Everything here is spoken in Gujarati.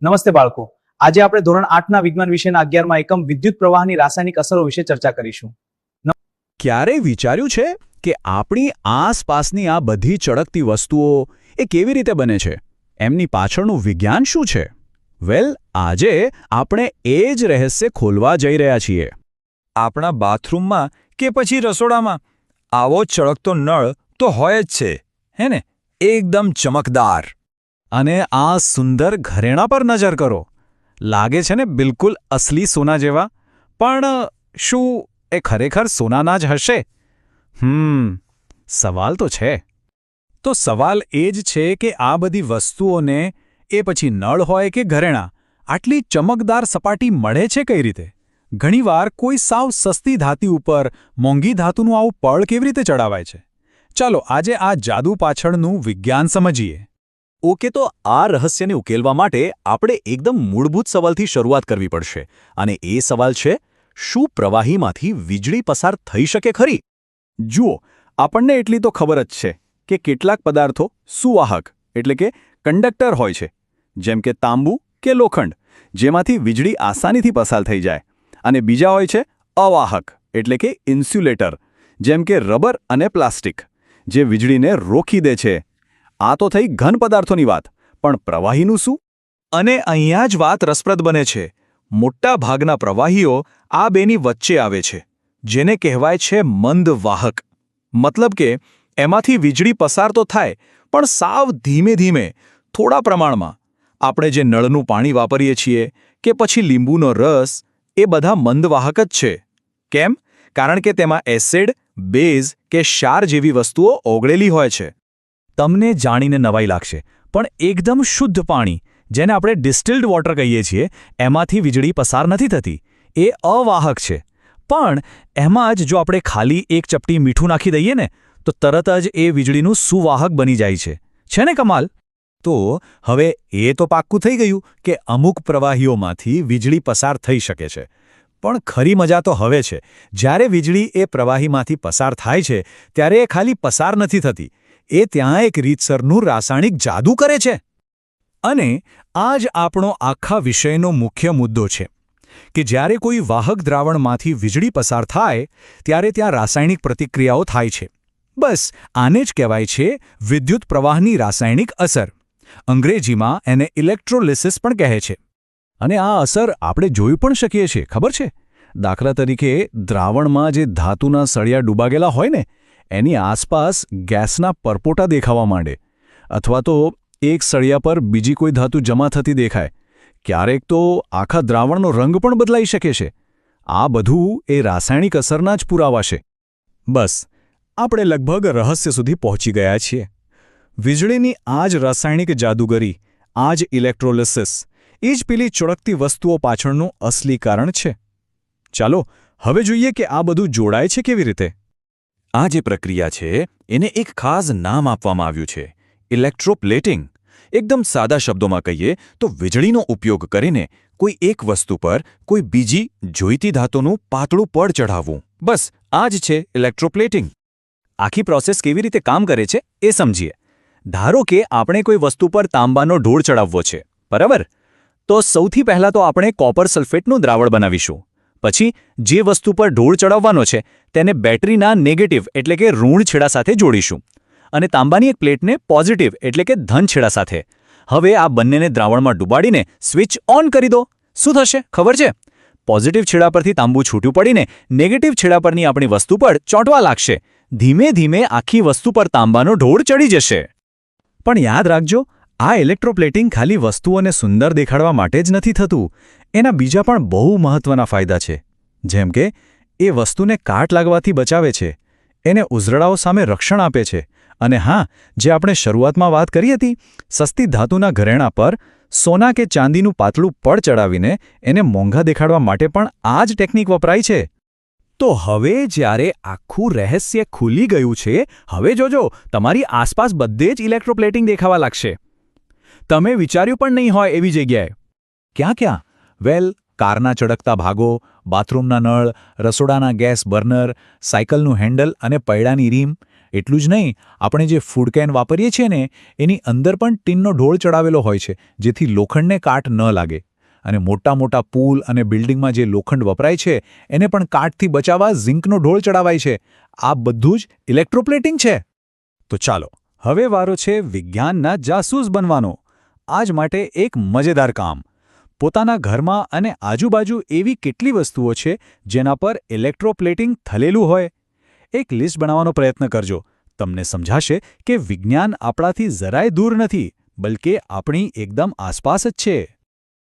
નમસ્તે બાળકો, આજે આપણે ધોરણ 8ના વિજ્ઞાન વિષયના 11મા એકમ વિદ્યુત પ્રવાહની રાસાયણિક અસરો વિશે ચર્ચા કરીશું. ક્યારેય વિચાર્યું છે કે આપણી આસપાસની આ બધી ચળકતી વસ્તુઓ એ કેવી રીતે બને છે? એમની પાછળનું વિજ્ઞાન શું છે? વેલ, આજે આપણે એ જ રહસ્ય ખોલવા જઈ રહ્યા છીએ. આપણા બાથરૂમમાં કે પછી રસોડામાં આવો ચળકતો નળ તો હોય જ છે, હે ને? એકદમ ચમકદાર. અને આ સુંદર ઘરેણાં પર નજર કરો. લાગે છે ને બિલકુલ અસલી સોના જેવા. પણ શું એ ખરેખર સોનાના જ હશે? સવાલ તો છે. તો સવાલ એ જ છે કે આ બધી વસ્તુઓને, એ પછી નળ હોય કે ઘરેણાં, આટલી ચમકદાર સપાટી મળે છે કઈ રીતે? ઘણીવાર કોઈ સાવ સસ્તી ધાતુ ઉપર મોંઘી ધાતુનું આવું પળ કેવી રીતે ચડાવાય છે? ચાલો આજે આ જાદુ પાછળનું વિજ્ઞાન સમજીએ. ઓકે, તો આ રહસ્યને ઉકેલવા માટે આપણે એકદમ મૂળભૂત સવાલથી શરૂઆત કરવી પડશે. અને એ સવાલ છે, શું પ્રવાહીમાંથી વીજળી પસાર થઈ શકે ખરી? જુઓ, આપણને એટલી તો ખબર જ છે કે કેટલાક પદાર્થો સુવાહક એટલે કે કંડક્ટર હોય છે, જેમ કે તાંબુ કે લોખંડ, જેમાંથી વીજળી આસાનીથી પસાર થઈ જાય. અને બીજા હોય છે અવાહક એટલે કે ઇન્સ્યુલેટર, જેમ કે રબર અને પ્લાસ્ટિક, જે વીજળીને રોકી દે છે. આ તો થઈ ઘન પદાર્થોની વાત, પણ પ્રવાહીનું શું? અને અહીંયા જ વાત રસપ્રદ બને છે. મોટા ભાગના પ્રવાહીઓ આ બેની વચ્ચે આવે છે, જેને કહેવાય છે મંદ વાહક. મતલબ કે એમાંથી વીજળી પસાર તો થાય, પણ સાવ ધીમે ધીમે, થોડા પ્રમાણમાં. આપણે જે નળનું પાણી વાપરીએ છીએ કે પછી લીંબુનો રસ, એ બધા મંદ વાહક જ છે. કેમ? કારણ કે તેમાં એસિડ, બેઝ કે ક્ષાર જેવી વસ્તુઓ ઓગળેલી હોય છે. તમને જાણીને નવાઈ લાગશે, પણ એકદમ શુદ્ધ પાણી, જેને આપણે ડિસ્ટિલ્ડ વોટર કહીએ છીએ, એમાંથી વીજળી પસાર નથી થતી. એ અવાહક છે. પણ એમાં જ જો આપણે ખાલી એક ચપટી મીઠું નાખી દઈએ ને, તો તરત જ એ વીજળીનું સુવાહક બની જાય છે. છે ને કમાલ? તો હવે એ તો પાક્કું થઈ ગયું કે અમુક પ્રવાહીઓમાંથી વીજળી પસાર થઈ શકે છે. પણ ખરી મજા તો હવે છે, જ્યારે વીજળી એ પ્રવાહીમાંથી પસાર થાય છે, ત્યારે એ ખાલી પસાર નથી થતી. એ ત્યાં એક રીતસરનું રાસાયણિક જાદુ કરે છે. અને આ જ આપણો આખા વિષયનો મુખ્ય મુદ્દો છે કે જ્યારે કોઈ વાહક દ્રાવણમાંથી વીજળી પસાર થાય, ત્યારે ત્યાં રાસાયણિક પ્રતિક્રિયાઓ થાય છે. બસ આને જ કહેવાય છે વિદ્યુત પ્રવાહની રાસાયણિક અસર. અંગ્રેજીમાં એને ઇલેક્ટ્રોલિસિસ પણ કહે છે. અને આ અસર આપણે જોઈ પણ શકીએ છીએ, ખબર છે? દાખલા તરીકે દ્રાવણમાં જે ધાતુના સળિયા ડૂબાગેલા હોય ને, એની આસપાસ ગેસના પરપોટા દેખાવા માંડે. અથવા તો એક સળિયા પર બીજી કોઈ ધાતુ જમા થતી દેખાય. ક્યારેક તો આખા દ્રાવણનો રંગ પણ બદલાઈ શકે છે. આ બધું એ રાસાયણિક અસરના જ પુરાવા છે. બસ, આપણે લગભગ રહસ્ય સુધી પહોંચી ગયા છીએ. વીજળીની આ જ રાસાયણિક જાદુગરી, આ જ ઇલેક્ટ્રોલિસિસ, એ જ પેલી ચળકતી વસ્તુઓ પાછળનું અસલી કારણ છે. ચાલો હવે જોઈએ કે આ બધું જોડાય છે કેવી રીતે. આ જે પ્રક્રિયા છે, એને એક ખાસ નામ આપવામાં આવ્યું છે, ઇલેક્ટ્રોપ્લેટિંગ. એકદમ સાદા શબ્દોમાં કહીએ તો વીજળીનો ઉપયોગ કરીને કોઈ એક વસ્તુ પર કોઈ બીજી જોઈતી ધાતુનું પાતળું પડ ચઢાવવું. બસ આ જ છે ઇલેક્ટ્રોપ્લેટિંગ. આખી પ્રોસેસ કેવી રીતે કામ કરે છે એ સમજીએ. ધારો કે આપણે કોઈ વસ્તુ પર તાંબાનો ઢોળ ચડાવવો છે, બરાબર? તો સૌથી પહેલાં તો આપણે કોપર સલ્ફેટનું દ્રાવણ બનાવીશું. પછી જે વસ્તુ પર ઢોળ ચડાવવાનો છે તેને બેટરીના નેગેટિવ એટલે કે ઋણ છેડા સાથે જોડીશું, અને તાંબાની એક પ્લેટને પોઝિટિવ એટલે કે ધન છેડા સાથે. હવે આ બંનેને દ્રાવણમાં ડૂબાડીને સ્વિચ ઓન કરી દો. શું થશે ખબર છે? પોઝિટિવ છેડા પરથી તાંબુ છૂટું પડીને નેગેટિવ છેડા પરની આપણી વસ્તુ પર ચોંટવા લાગશે. ધીમે ધીમે આખી વસ્તુ પર તાંબાનો ઢોળ ચડી જશે. પણ યાદ રાખજો, આ ઇલેક્ટ્રોપ્લેટિંગ ખાલી વસ્તુઓને સુંદર દેખાડવા માટે જ નથી થતું. એના બીજા પણ બહુ મહત્વના ફાયદા છે. જેમ કે એ વસ્તુને કાટ લાગવાથી બચાવે છે, એને ઉઝરડાઓ સામે રક્ષણ આપે છે, અને હા, જે આપણે શરૂઆતમાં વાત કરી હતી, સસ્તી ધાતુના ઘરેણાં પર સોના કે ચાંદીનું પાતળું પડ ચડાવીને એને મોંઘા દેખાડવા માટે પણ આ જ ટેકનિક વપરાય છે. તો હવે જ્યારે આખું રહસ્ય ખુલી ગયું છે, હવે જોજો તમારી આસપાસ બધે જ ઇલેક્ટ્રોપ્લેટિંગ દેખાવા લાગશે. તમે વિચાર્યું પણ નહીં હોય એવી જગ્યાએ. ક્યાં ક્યાં? વેલ, કારના ચળકતા ભાગો, બાથરૂમના નળ, રસોડાના ગેસ બર્નર, સાયકલનું હેન્ડલ અને પૈડાની રીમ, એટલું જ નહીં, આપણે જે ફૂડ કેન વાપરીએ છીએ ને એની અંદર પણ ટીનનો ઢોળ ચડાવેલો હોય છે, જેથી લોખંડને કાટ ન લાગે. અને મોટા પુલ અને બિલ્ડિંગમાં જે લોખંડ વપરાય છે એને પણ કાટથી બચાવવા ઝિંકનો ઢોળ ચડાવાય છે. આ બધું જ ઇલેક્ટ્રોપ્લેટિંગ છે. તો ચાલો હવે વારો છે વિજ્ઞાનના જાસૂસ બનવાનો. આજ માટે એક મજેદાર કામ. પોતાના ઘરમાં અને આજુબાજુ એવી કેટલી વસ્તુઓ છે જેના પર ઇલેક્ટ્રોપ્લેટિંગ થલેલું હોય? એક લિસ્ટ બનાવવાનો પ્રયત્ન કરજો. તમને સમજાશે કે વિજ્ઞાન આપણાથી જરાય દૂર નથી, બલકે આપણી એકદમ આસપાસ જ છે.